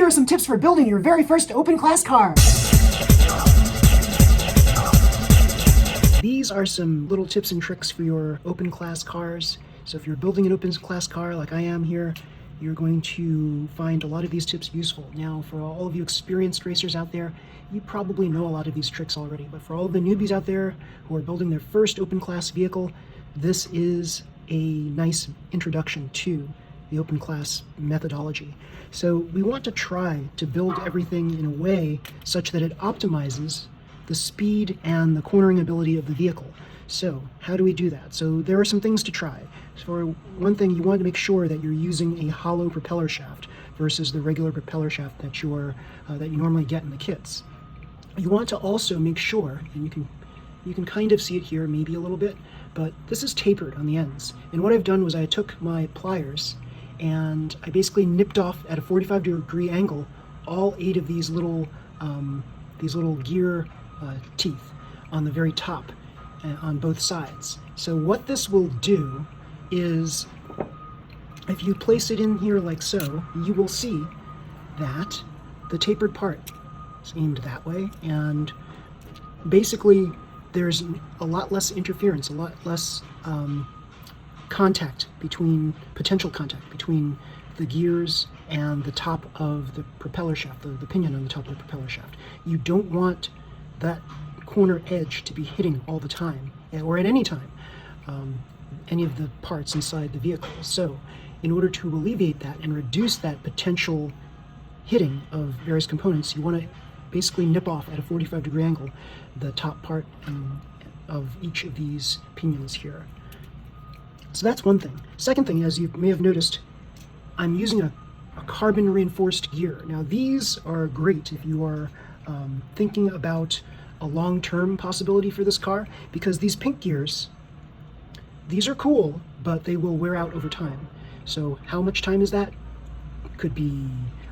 Here are some tips for building your very first open class car. These are some little tips and tricks for your open class cars. So if you're building an open class car like I am here, you're going to find a lot of these tips useful. Now, for all of you experienced racers out there, you probably know a lot of these tricks already, but for all of the newbies out there who are building their first open class vehicle, this is a nice introduction to the open class methodology. So we want to try to build everything in a way such that it optimizes the speed and the cornering ability of the vehicle. So how do we do that? So there are some things to try. For one thing, you want to make sure that you're using a hollow propeller shaft versus the regular propeller shaft that you normally get in the kits. You want to also make sure, and you can kind of see it here, maybe a little bit, but this is tapered on the ends. And what I've done was I took my pliers and I basically nipped off at a 45-degree angle all 8 of these little gear teeth on the very top on both sides. So what this will do is, if you place it in here like so, you will see that the tapered part is aimed that way, and basically there's a lot less interference, a lot less potential contact between the gears and the top of the propeller shaft, the pinion on the top of the propeller shaft. You don't want that corner edge to be hitting all the time, or at any time, any of the parts inside the vehicle. So in order to alleviate that and reduce that potential hitting of various components, you want to basically nip off at a 45-degree angle the top part of each of these pinions here. So that's one thing. Second thing, as you may have noticed, I'm using a carbon reinforced gear. Now these are great if you are thinking about a long-term possibility for this car, because these pink gears, these are cool, but they will wear out over time. So how much time is that? Could be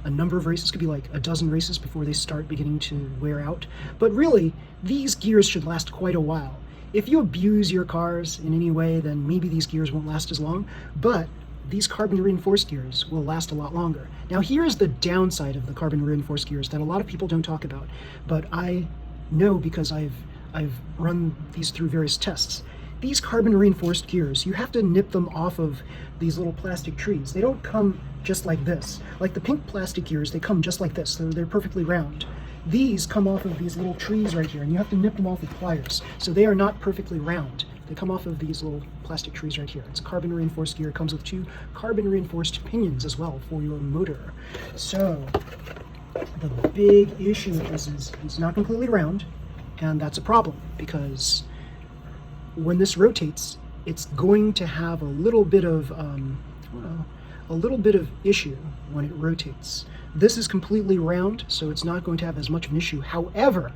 a number of races, could be like a dozen races before they start beginning to wear out. But really, these gears should last quite a while. If you abuse your cars in any way, then maybe these gears won't last as long, but these carbon reinforced gears will last a lot longer. Now here's the downside of the carbon reinforced gears that a lot of people don't talk about, but I know because I've run these through various tests. These carbon reinforced gears, you have to nip them off of these little plastic trees. They don't come just like this. Like the pink plastic gears, they come just like this. They're perfectly round. These come off of these little trees right here, and you have to nip them off with pliers. So they are not perfectly round. They come off of these little plastic trees right here. It's a carbon reinforced gear. It comes with 2 carbon reinforced pinions as well for your motor. So the big issue with this is it's not completely round, and that's a problem because when this rotates, it's going to have a little bit of issue when it rotates. This is completely round, so it's not going to have as much of an issue. However,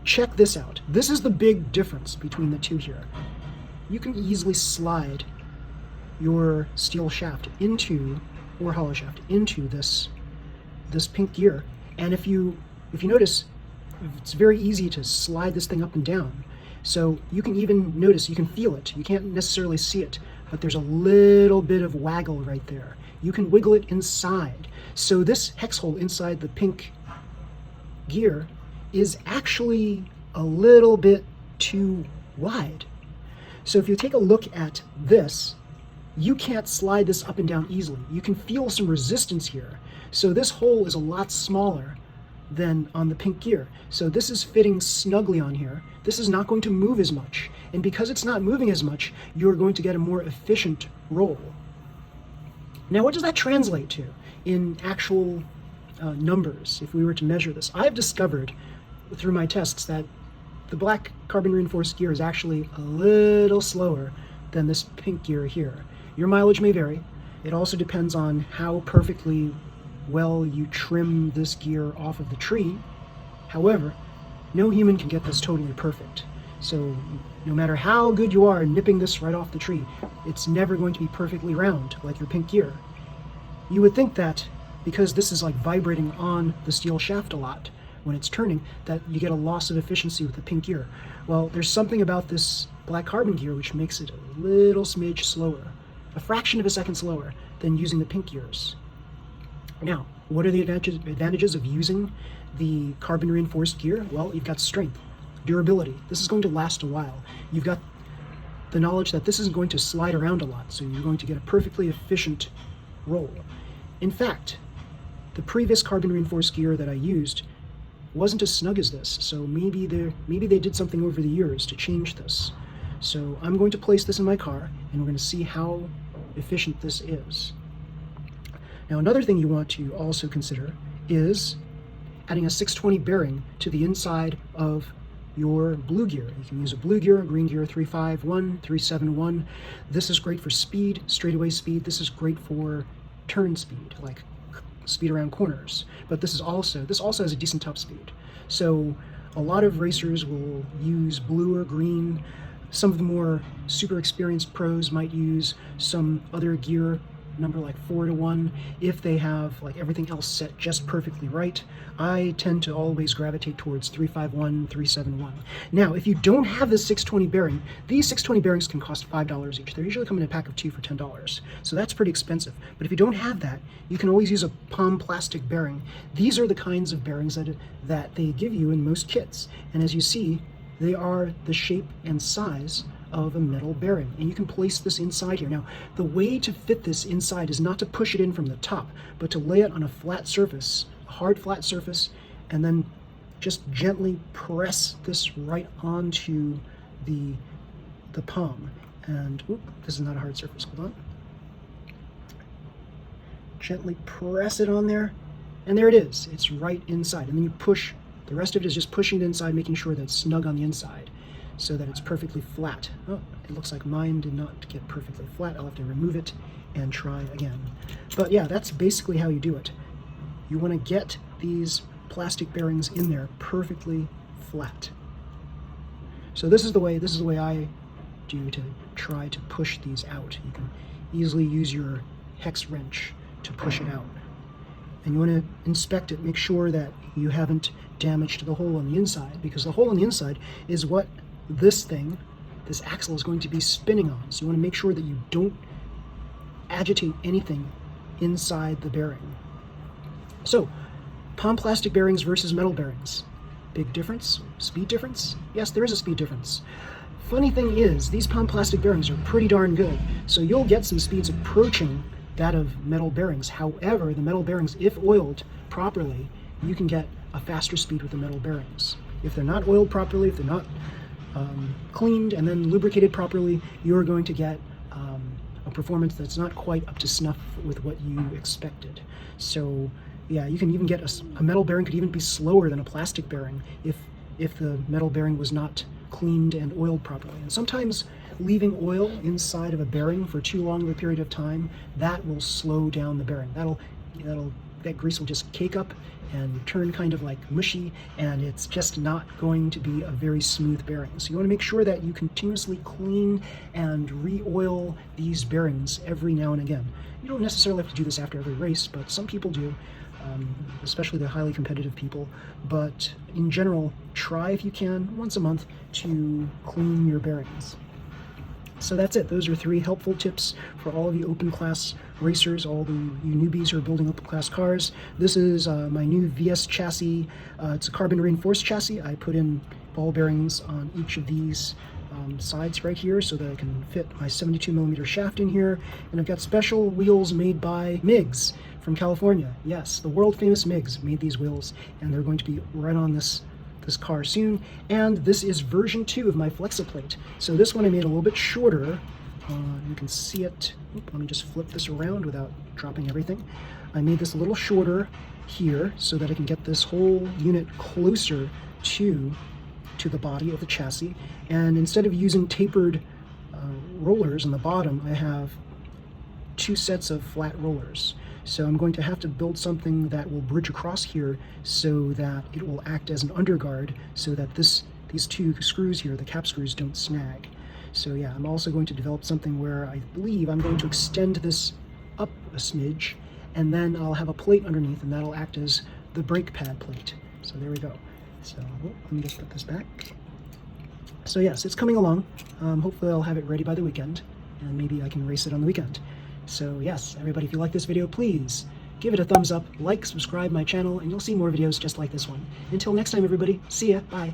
check this out. This is the big difference between the two here. You can easily slide your steel shaft or hollow shaft into this pink gear, and if you notice, it's very easy to slide this thing up and down. So you can even notice, you can feel it. You can't necessarily see it, but there's a little bit of waggle right there. You can wiggle it inside. So this hex hole inside the pink gear is actually a little bit too wide. So if you take a look at this, you can't slide this up and down easily. You can feel some resistance here. So this hole is a lot smaller than on the pink gear. So this is fitting snugly on here. This is not going to move as much. And because it's not moving as much, you're going to get a more efficient roll. Now, what does that translate to in actual numbers if we were to measure this? I've discovered through my tests that the black carbon reinforced gear is actually a little slower than this pink gear here. Your mileage may vary. It also depends on how perfectly well you trim this gear off of the tree. However, no human can get this totally perfect. So no matter how good you are nipping this right off the tree, it's never going to be perfectly round like your pink gear. You would think that because this is like vibrating on the steel shaft a lot when it's turning, that you get a loss of efficiency with the pink gear. Well, there's something about this black carbon gear which makes it a little smidge slower, a fraction of a second slower than using the pink gears. Now, what are the advantages of using the carbon reinforced gear? Well, you've got strength, durability. This is going to last a while. You've got the knowledge that this isn't going to slide around a lot, so you're going to get a perfectly efficient roll. In fact, the previous carbon reinforced gear that I used wasn't as snug as this, so maybe they did something over the years to change this. So I'm going to place this in my car, and we're going to see how efficient this is. Now, another thing you want to also consider is adding a 620 bearing to the inside of your blue gear. You can use a blue gear, a green gear, 351, 371. This is great for speed, straightaway speed. This is great for turn speed, like speed around corners. But this also has a decent top speed. So a lot of racers will use blue or green. Some of the more super experienced pros might use some other gear number like 4-1 if they have like everything else set just perfectly right. I tend to always gravitate towards 351, 371. Now, if you don't have this 620 bearing, these 620 bearings can cost $5 each. They usually come in a pack of 2 for $10, so that's pretty expensive. But if you don't have that, you can always use a palm plastic bearing. These are the kinds of bearings that they give you in most kits, and as you see, they are the shape and size of a metal bearing, and you can place this inside here. Now, the way to fit this inside is not to push it in from the top, but to lay it on a flat surface, a hard flat surface, and then just gently press this right onto the palm. And this is not a hard surface, hold on. Gently press it on there, and there it is. It's right inside, and then you push. The rest of it is just pushing it inside, making sure that it's snug on the inside, so that it's perfectly flat. Oh, it looks like mine did not get perfectly flat. I'll have to remove it and try again. But yeah, that's basically how you do it. You want to get these plastic bearings in there perfectly flat. So this is the way I do to try to push these out. You can easily use your hex wrench to push it out. And you want to inspect it, make sure that you haven't damaged the hole on the inside, because the hole on the inside is what this axle is going to be spinning on. So you want to make sure that you don't agitate anything inside the bearing. So, palm plastic bearings versus metal bearings. Big difference? Speed difference? Yes, there is a speed difference. Funny thing is, these palm plastic bearings are pretty darn good, so you'll get some speeds approaching that of metal bearings. However, the metal bearings, if oiled properly, you can get a faster speed with the metal bearings. If they're not oiled properly, if they're not cleaned and then lubricated properly, you're going to get a performance that's not quite up to snuff with what you expected. So yeah, you can even get a metal bearing could even be slower than a plastic bearing if the metal bearing was not cleaned and oiled properly. And sometimes leaving oil inside of a bearing for too long of a period of time, that will slow down the bearing. That grease will just cake up and turn kind of like mushy, and it's just not going to be a very smooth bearing. So you want to make sure that you continuously clean and re-oil these bearings every now and again. You don't necessarily have to do this after every race, but some people do, especially the highly competitive people. But in general, try if you can once a month to clean your bearings. So that's it. Those are 3 helpful tips for all of you open class racers, all the you newbies who are building open class cars. This is my new VS chassis. It's a carbon reinforced chassis. I put in ball bearings on each of these sides right here so that I can fit my 72mm shaft in here. And I've got special wheels made by MIGS from California. Yes, the world famous MIGS made these wheels, and they're going to be right on this car soon. And this is version 2 of my Flexiplate. So this one I made a little bit shorter. You can see it. Let me just flip this around without dropping everything. I made this a little shorter here so that I can get this whole unit closer to the body of the chassis. And instead of using tapered rollers on the bottom, I have 2 sets of flat rollers. So I'm going to have to build something that will bridge across here so that it will act as an underguard so that these 2 screws here, the cap screws, don't snag. So yeah, I'm also going to develop something where I believe I'm going to extend this up a smidge, and then I'll have a plate underneath, and that'll act as the brake pad plate. So there we go. So let me just put this back. So yes, it's coming along. Hopefully I'll have it ready by the weekend, and maybe I can race it on the weekend. So yes, everybody, if you like this video, please give it a thumbs up, like, subscribe my channel, and you'll see more videos just like this one. Until next time, everybody, see ya, bye.